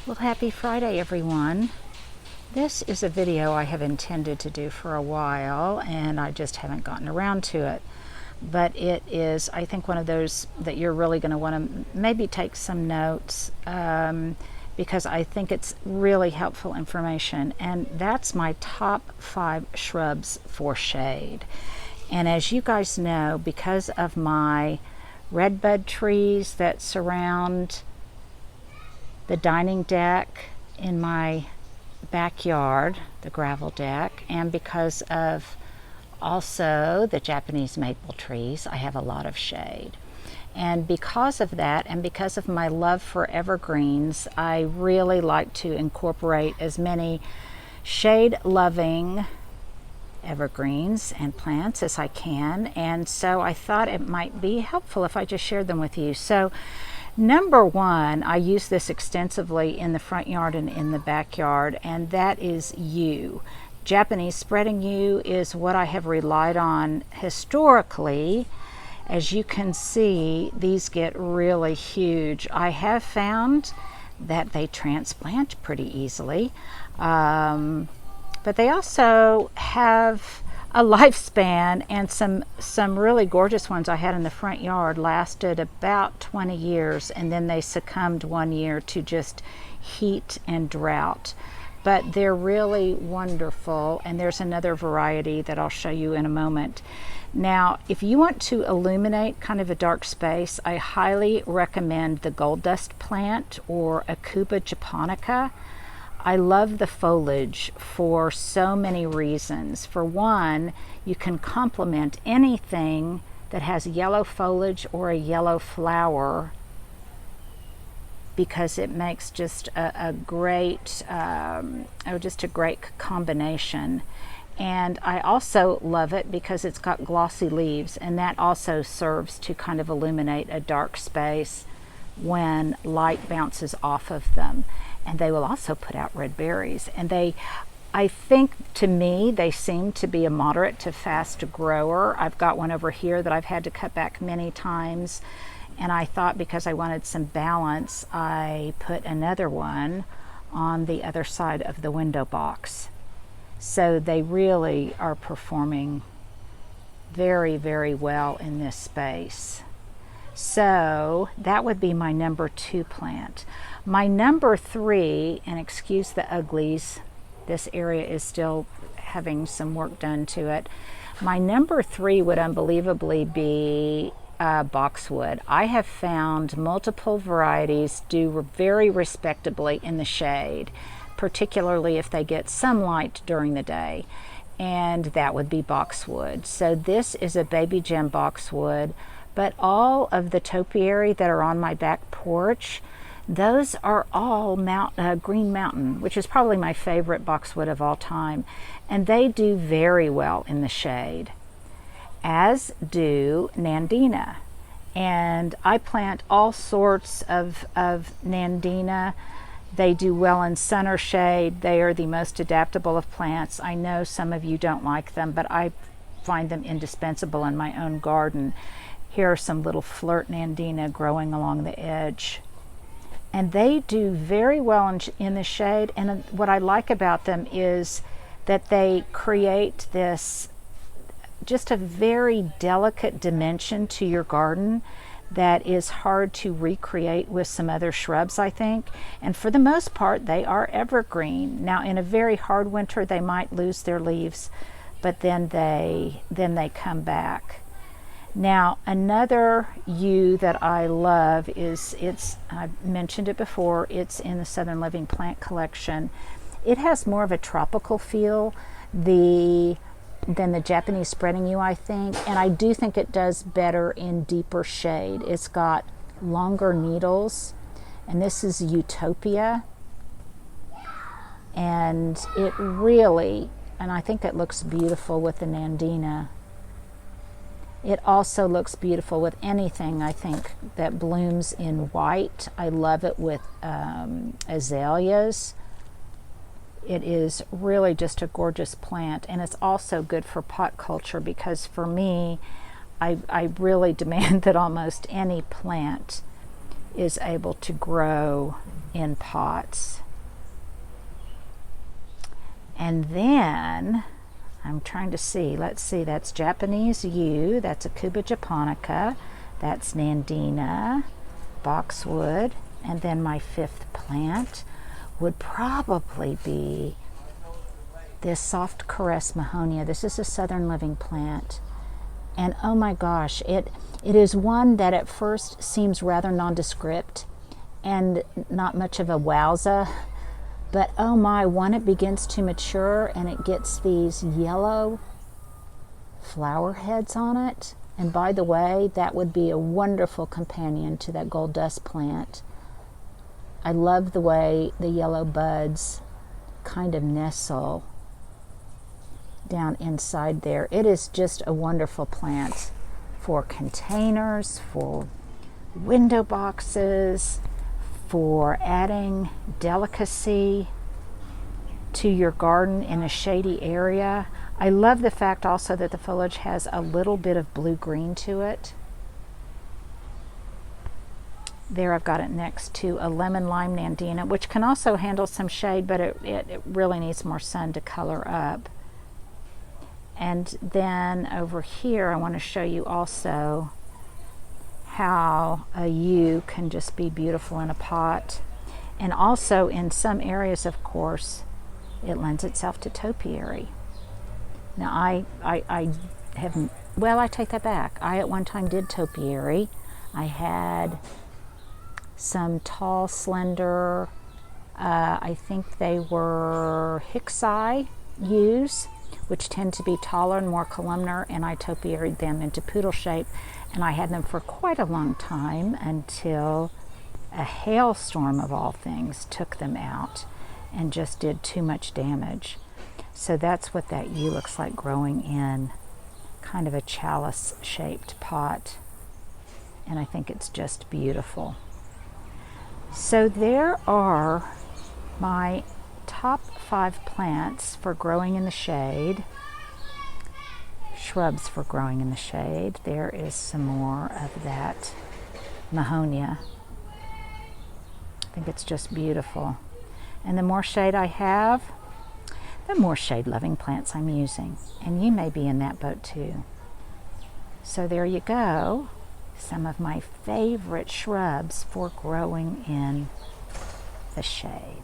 Well, happy Friday, everyone. This is a video I have intended to do for a while, and I just haven't gotten around to it. But it is, I think, one of those that you're really going to want to maybe take some notes because I think it's really helpful information. And that's my top 5 shrubs for shade. And as you guys know, because of my redbud trees that surround the dining deck in my backyard, the gravel deck, and because of also the Japanese maple trees, I have a lot of shade. And because of that, and because of my love for evergreens, I really like to incorporate as many shade-loving evergreens and plants as I can. And so I thought it might be helpful if I just shared them with you. So number one, I use this extensively in the front yard and in the backyard, and that is yew. Japanese spreading yew is what I have relied on historically. As you can see, these get really huge. I have found that they transplant pretty easily, but they also have a lifespan, and some really gorgeous ones I had in the front yard lasted about 20 years, and then they succumbed one year to just heat and drought. But they're really wonderful, and there's another variety that I'll show you in a moment. Now, if you want to illuminate kind of a dark space, I highly recommend the Goldust Plant or Akuba Japonica. I love the foliage for so many reasons. For one, you can complement anything that has yellow foliage or a yellow flower because it makes just a great combination. And I also love it because it's got glossy leaves, and that also serves to kind of illuminate a dark space when light bounces off of them. And they will also put out red berries. And I think, to me, they seem to be a moderate to fast grower. I've got one over here that I've had to cut back many times. And I thought, because I wanted some balance, I put another one on the other side of the window box. So they really are performing very, very well in this space. So that would be my number 2 plant. My number 3, and excuse the uglies, this area is still having some work done to it. My number 3 would unbelievably be boxwood. I have found multiple varieties do very respectably in the shade, particularly if they get sunlight during the day, and that would be boxwood. So this is a baby gem boxwood, but all of the topiary that are on my back porch, those are all Green Mountain, which is probably my favorite boxwood of all time, and they do very well in the shade, as do Nandina. And I plant all sorts of Nandina. They do well in sun or shade. They are the most adaptable of plants. I know some of you don't like them, but I find them indispensable in my own garden. Here are some little flirt Nandina growing along the edge. And they do very well in the shade. And what I like about them is that they create this just a very delicate dimension to your garden that is hard to recreate with some other shrubs, I think. And for the most part, they are evergreen. Now, in a very hard winter, they might lose their leaves, but then they come back. Now, another yew that I love is, I've mentioned it before, it's in the Southern Living Plant Collection. It has more of a tropical feel than the Japanese spreading yew, I think, and I do think it does better in deeper shade. It's got longer needles, and this is Yewtopia, and it really, and I think it looks beautiful with the Nandina. It also looks beautiful with anything, I think, that blooms in white. I love it with azaleas. It is really just a gorgeous plant, and it's also good for pot culture because for me, I really demand that almost any plant is able to grow in pots. And then I'm trying to see, let's see, that's Japanese yew, that's Akuba japonica, that's Nandina, Boxwood, and then my fifth plant would probably be this soft caress mahonia. This is a southern living plant. And oh my gosh, it is one that at first seems rather nondescript and not much of a wowza. But oh my, when it begins to mature and it gets these yellow flower heads on it, and by the way, that would be a wonderful companion to that Goldust plant. I love the way the yellow buds kind of nestle down inside there. It is just a wonderful plant for containers, for window boxes, for adding delicacy to your garden in a shady area. I love the fact also that the foliage has a little bit of blue-green to it. There I've got it next to a lemon lime Nandina, which can also handle some shade, but it really needs more sun to color up. And then over here I want to show you also how a yew can just be beautiful in a pot. And also in some areas, of course, it lends itself to topiary. Now I haven't, well, I take that back. I at one time did topiary. I had some tall, slender, I think they were Hicksai yews, which tend to be taller and more columnar, and I topiaried them into poodle shape, and I had them for quite a long time until a hailstorm of all things took them out and just did too much damage. So that's what that yew looks like growing in kind of a chalice shaped pot, and I think it's just beautiful. So there are my top 5 plants for growing in the shade, shrubs for growing in the shade. There is some more of that mahonia. I think it's just beautiful. And the more shade I have, the more shade-loving plants I'm using. And you may be in that boat too. So there you go. Some of my favorite shrubs for growing in the shade.